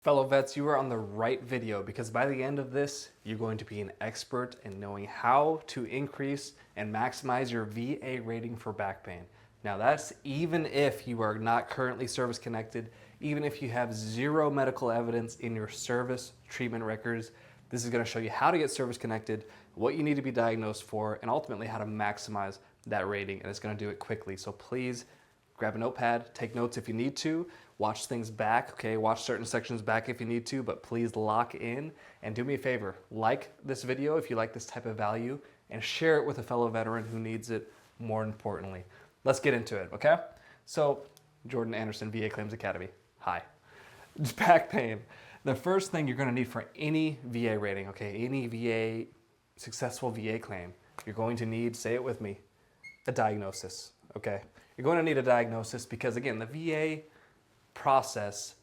Fellow vets, you are on the right video because by the end of this, you're going to be an expert in knowing how to increase and maximize your VA rating for back pain. Now that's even if you are not currently service connected, even if you have zero medical evidence in your service treatment records. This is going to show you how to get service connected, what you need to be diagnosed for, and ultimately how to maximize that rating, and it's going to do it quickly. So please grab a notepad, take notes if you need to, watch things back, okay? Watch certain sections back if you need to, but please lock in and do me a favor. Like this video if you like this type of value and share it with a fellow veteran who needs it more importantly. Let's get into it, okay? So, Jordan Anderson, VA Claims Academy. Hi. Back pain. The first thing you're gonna need for any VA rating, okay, any successful VA claim, you're going to need, say it with me, a diagnosis, okay? You're going to need a diagnosis because, again, the VA process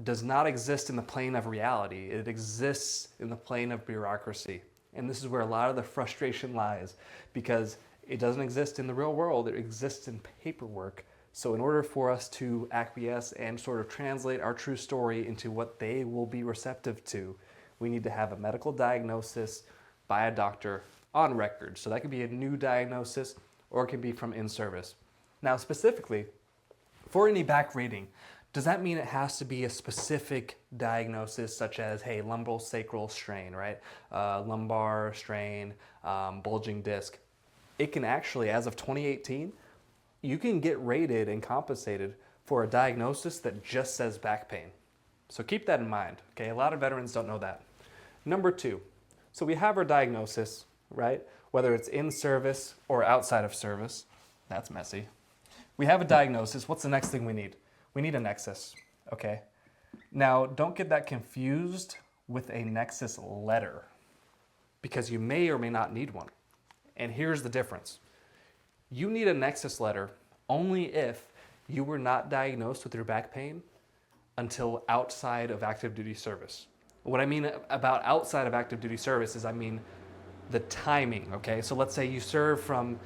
does not exist in the plane of reality. It exists in the plane of bureaucracy. And this is where a lot of the frustration lies because it doesn't exist in the real world. It exists in paperwork. So in order for us to acquiesce and sort of translate our true story into what they will be receptive to, we need to have a medical diagnosis by a doctor on record. So that could be a new diagnosis or it could be from in-service. Now specifically, for any back rating, does that mean it has to be a specific diagnosis such as, hey, lumbosacral strain, right? Lumbar strain, bulging disc. It can actually, as of 2018, you can get rated and compensated for a diagnosis that just says back pain. So keep that in mind, okay? A lot of veterans don't know that. Number two, so we have our diagnosis, right? Whether it's in service or outside of service. That's messy. We have a diagnosis. What's the next thing we need? We need a NEXUS, okay? Now, don't get that confused with a NEXUS letter because you may or may not need one. And here's the difference. You need a NEXUS letter only if you were not diagnosed with your back pain until outside of active duty service. What I mean about outside of active duty service is I mean the timing, okay? So let's say you served from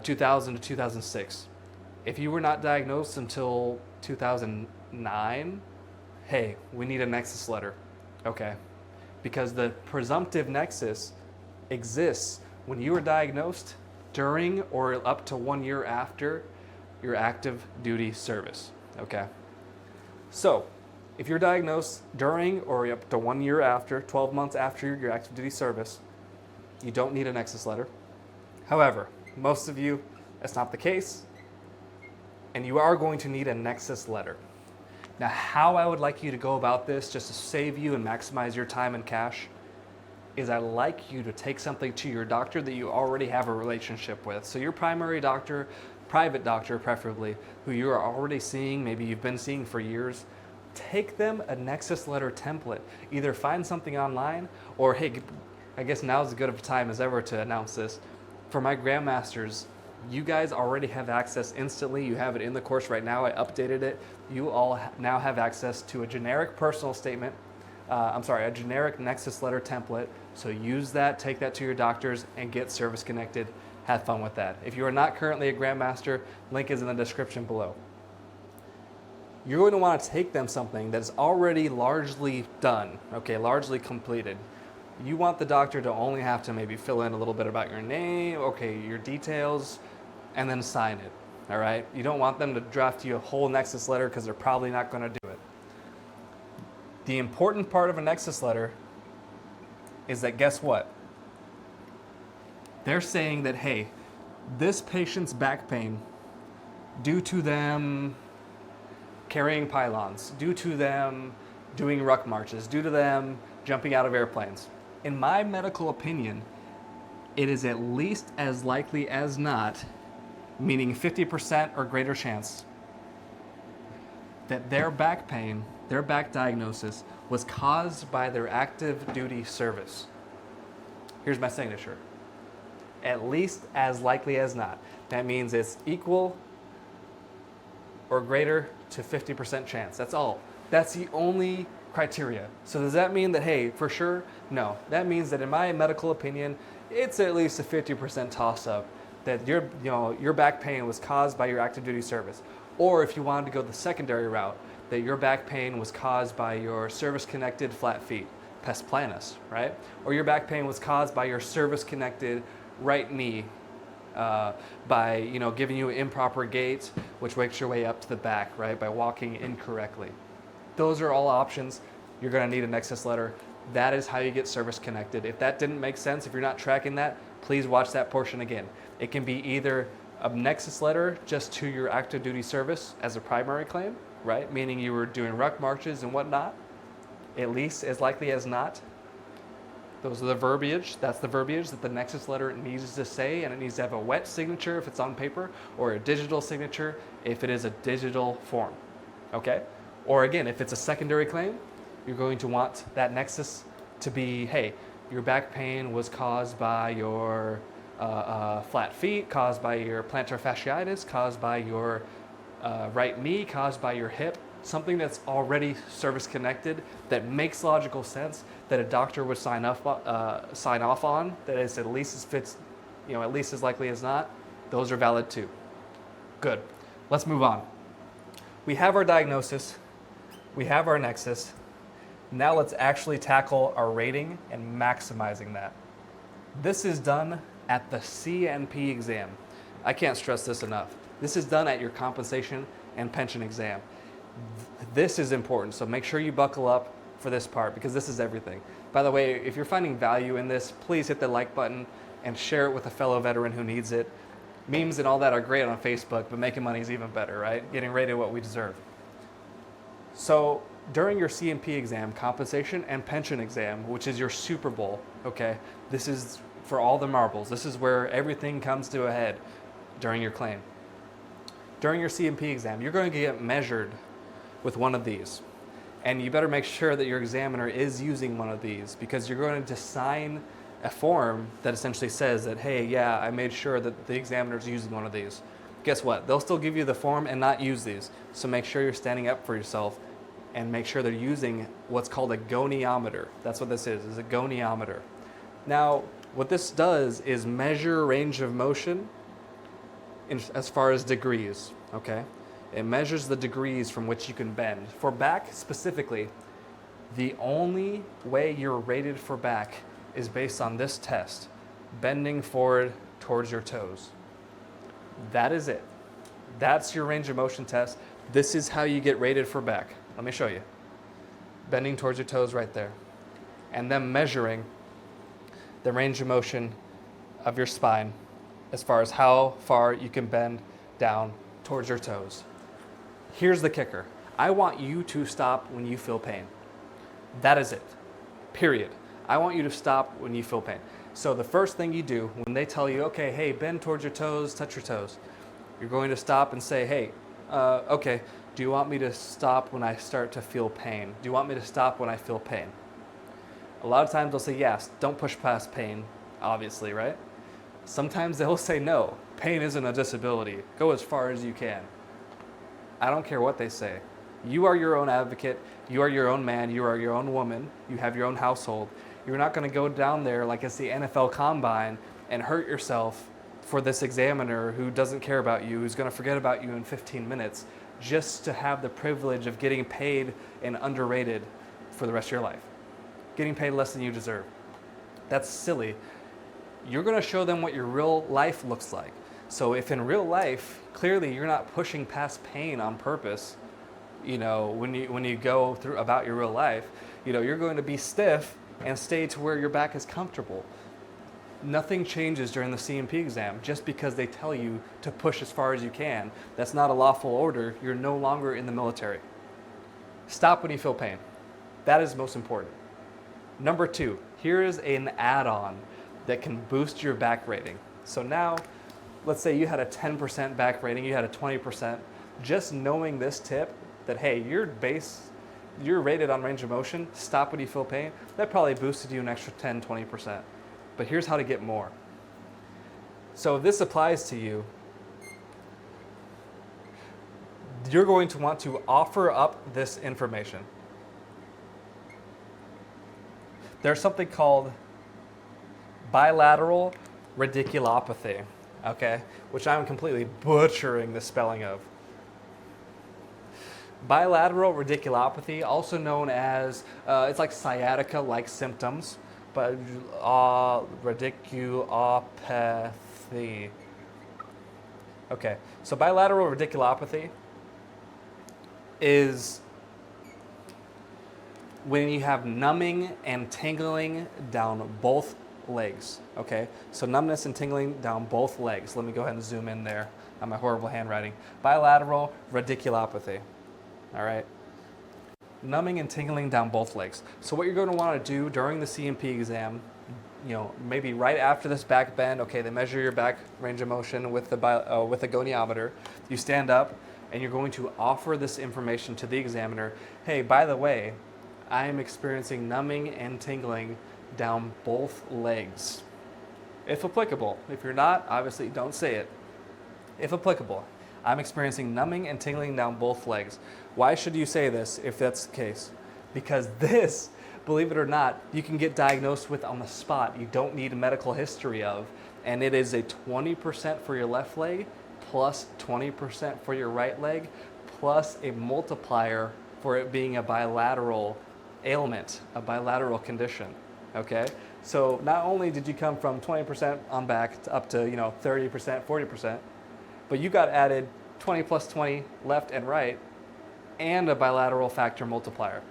2000 to 2006. If you were not diagnosed until 2009, hey, we need a NEXUS letter, okay? Because the presumptive NEXUS exists when you were diagnosed during or up to 1 year after your active duty service, okay? So, if you're diagnosed during or up to 1 year after, 12 months after your active duty service, you don't need a NEXUS letter. However, most of you, that's not the case, and you are going to need a NEXUS letter. Now, how I would like you to go about this, just to save you and maximize your time and cash, is I'd like you to take something to your doctor that you already have a relationship with. So your primary doctor, private doctor preferably, who you are already seeing, maybe you've been seeing for years, take them a NEXUS letter template. Either find something online or, hey, I guess now is as good of a time as ever to announce this. For my Grandmasters, you guys already have access instantly. You have it in the course right now. I updated it. You all now have access to a generic personal statement. A generic NEXUS letter template. So use that, take that to your doctors, and get service connected. Have fun with that. If you are not currently a Grandmaster, link is in the description below. You're going to want to take them something that's already largely done, okay, largely completed. You want the doctor to only have to maybe fill in a little bit about your name, okay, your details, and then sign it, all right? You don't want them to draft you a whole NEXUS letter because they're probably not going to do it. The important part of a NEXUS letter is that guess what? They're saying that, hey, this patient's back pain, due to them carrying pylons, due to them doing ruck marches, due to them jumping out of airplanes. In my medical opinion, it is at least as likely as not, meaning 50% or greater chance, that their back pain, their back diagnosis, was caused by their active duty service. Here's my signature. At least as likely as not. That means it's equal or greater to 50% chance. That's all. That's the only criteria. So does that mean that, hey, for sure? No. That means that in my medical opinion, it's at least a 50% toss-up that your back pain was caused by your active duty service. Or if you wanted to go the secondary route, that your back pain was caused by your cervix-connected flat feet, pes planus, right? Or your back pain was caused by your cervix-connected right knee, by giving you improper gait, which wakes your way up to the back, right? By walking incorrectly. Those are all options. You're going to need a NEXUS letter. That is how you get service connected. If that didn't make sense, if you're not tracking that, please watch that portion again. It can be either a NEXUS letter just to your active duty service as a primary claim, right? Meaning you were doing ruck marches and whatnot, at least as likely as not. Those are the verbiage. That's the verbiage that the NEXUS letter needs to say, and it needs to have a wet signature if it's on paper, or a digital signature if it is a digital form, okay? Or again, if it's a secondary claim, you're going to want that NEXUS to be, hey, your back pain was caused by your flat feet, caused by your plantar fasciitis, caused by your right knee, caused by your hip, something that's already service connected, that makes logical sense, that a doctor would sign off on, that is at least as fits, at least as likely as not. Those are valid too. Good. Let's move on. We have our diagnosis. We have our NEXUS. Now let's actually tackle our rating and maximizing that. This is done at the C&P exam. I can't stress this enough. This is done at your compensation and pension exam. This is important, so make sure you buckle up for this part because this is everything. By the way, if you're finding value in this, please hit the like button and share it with a fellow veteran who needs it. Memes and all that are great on Facebook, but making money is even better, right? Getting rated what we deserve. So during your C&P exam, compensation and pension exam, which is your Super Bowl, okay? This is for all the marbles. This is where everything comes to a head during your claim. During your C&P exam, you're going to get measured with one of these. And you better make sure that your examiner is using one of these because you're going to sign a form that essentially says that, hey, yeah, I made sure that the examiner's using one of these. Guess what? They'll still give you the form and not use these. So make sure you're standing up for yourself and make sure they're using what's called a goniometer. That's what this is a goniometer. Now, what this does is measure range of motion as far as degrees, okay? It measures the degrees from which you can bend. For back specifically, the only way you're rated for back is based on this test, bending forward towards your toes. That is it. That's your range of motion test. This is how you get rated for back. Let me show you. Bending towards your toes right there. And then measuring the range of motion of your spine as far as how far you can bend down towards your toes. Here's the kicker. I want you to stop when you feel pain. That is it. Period. I want you to stop when you feel pain. So the first thing you do when they tell you, okay, hey, bend towards your toes, touch your toes, you're going to stop and say, hey, okay, do you want me to stop when I start to feel pain? Do you want me to stop when I feel pain? A lot of times they'll say yes, don't push past pain, obviously, right? Sometimes they'll say no, pain isn't a disability. Go as far as you can. I don't care what they say. You are your own advocate. You are your own man. You are your own woman. You have your own household. You're not going to go down there like it's the NFL Combine and hurt yourself for this examiner who doesn't care about you, who's going to forget about you in 15 minutes, just to have the privilege of getting paid and underrated for the rest of your life. Getting paid less than you deserve. That's silly. You're going to show them what your real life looks like. So if in real life, clearly you're not pushing past pain on purpose, when you go through about your real life, you're going to be stiff and stay to where your back is comfortable. Nothing changes during the C&P exam just because they tell you to push as far as you can. That's not a lawful order. You're no longer in the military. Stop when you feel pain. That is most important. Number 2, here is an add-on that can boost your back rating. So now, let's say you had a 10% back rating, you had a 20%. Just knowing this tip that, hey, you're rated on range of motion, stop when you feel pain, that probably boosted you an extra 10, 20%. But here's how to get more. So if this applies to you, you're going to want to offer up this information. There's something called bilateral radiculopathy, okay, which I'm completely butchering the spelling of. Bilateral radiculopathy, also known as, it's like sciatica-like symptoms, but radiculopathy. Okay, so bilateral radiculopathy is when you have numbing and tingling down both legs, okay? So numbness and tingling down both legs. Let me go ahead and zoom in there on my horrible handwriting. Bilateral radiculopathy, all right? Numbing and tingling down both legs. So what you're going to want to do during the C&P exam, you know, maybe right after this back bend, okay, they measure your back range of motion with the goniometer. You stand up and you're going to offer this information to the examiner. Hey, by the way, I am experiencing numbing and tingling down both legs. If applicable. If you're not, obviously don't say it. If applicable, I'm experiencing numbing and tingling down both legs. Why should you say this if that's the case? Because this, believe it or not, you can get diagnosed with on the spot. You don't need a medical history of, and it is a 20% for your left leg, plus 20% for your right leg, plus a multiplier for it being a bilateral ailment, a bilateral condition, okay? So not only did you come from 20% on back to up to, 30%, 40%, but you got added 20 plus 20 left and right and a bilateral factor multiplier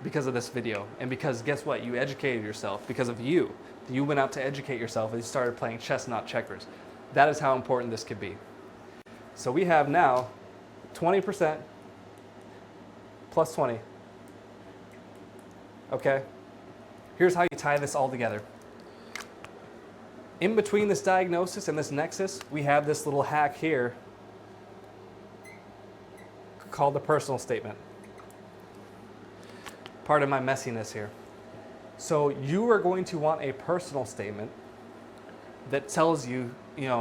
because of this video. And because guess what? You educated yourself because of you. You went out to educate yourself and you started playing chess, not checkers. That is how important this could be. So we have now 20% plus 20. Okay? Here's how you tie this all together. In between this diagnosis and this nexus, we have this little hack here called the personal statement. Part of my messiness here. So you are going to want a personal statement that tells you,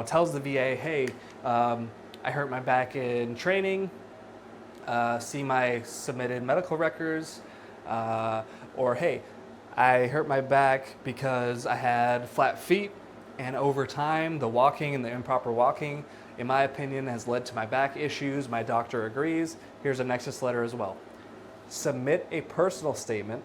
tells the VA, hey, I hurt my back in training, see my submitted medical records, or hey, I hurt my back because I had flat feet, and over time, the walking and the improper walking, in my opinion, has led to my back issues. My doctor agrees. Here's a nexus letter as well. Submit a personal statement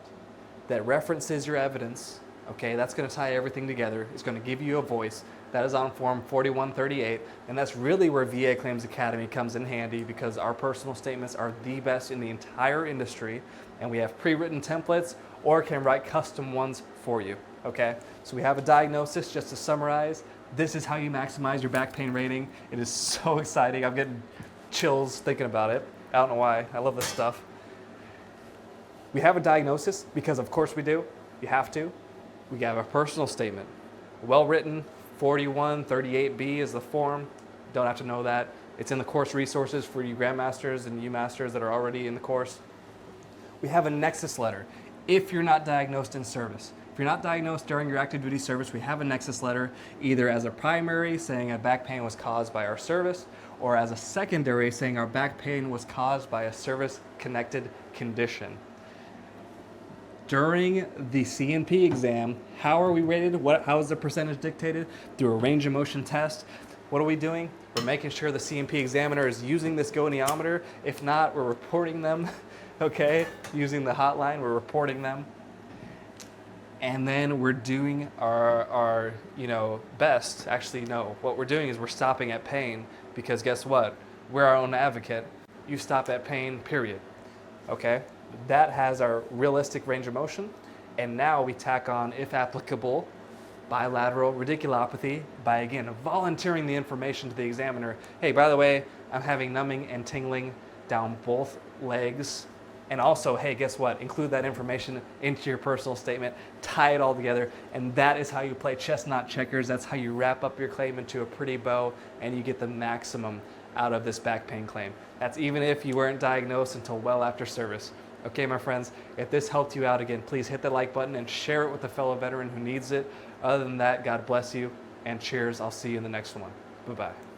that references your evidence. Okay, that's going to tie everything together. It's going to give you a voice. That is on form 4138, and that's really where VA Claims Academy comes in handy because our personal statements are the best in the entire industry, and we have pre-written templates or can write custom ones for you. Okay, so we have a diagnosis. Just to summarize, this is how you maximize your back pain rating. It is so exciting. I'm getting chills thinking about it. I don't know why. I love this stuff. We have a diagnosis because of course we do. You have to. We have a personal statement. Well written, 4138B is the form. Don't have to know that. It's in the course resources for you Grandmasters and you Masters that are already in the course. We have a nexus letter if you're not diagnosed in service. If you're not diagnosed during your active duty service, we have a nexus letter either as a primary saying a back pain was caused by our service or as a secondary saying our back pain was caused by a service-connected condition. During the C&P exam, how are we rated? How is the percentage dictated? Through a range of motion test. What are we doing? We're making sure the C&P examiner is using this goniometer. If not, we're reporting them, okay? Using the hotline, we're reporting them. And then we're doing our best. Actually, no. What we're doing is we're stopping at pain because guess what? We're our own advocate. You stop at pain, period. Okay? That has our realistic range of motion. And now we tack on, if applicable, bilateral radiculopathy by, again, volunteering the information to the examiner. Hey, by the way, I'm having numbing and tingling down both legs. And also, hey, guess what? Include that information into your personal statement, tie it all together, and that is how you play chess, not checkers. That's how you wrap up your claim into a pretty bow, and you get the maximum out of this back pain claim. That's even if you weren't diagnosed until well after service. Okay, my friends, if this helped you out, again, please hit the like button and share it with a fellow veteran who needs it. Other than that, God bless you, and cheers. I'll see you in the next one. Bye-bye.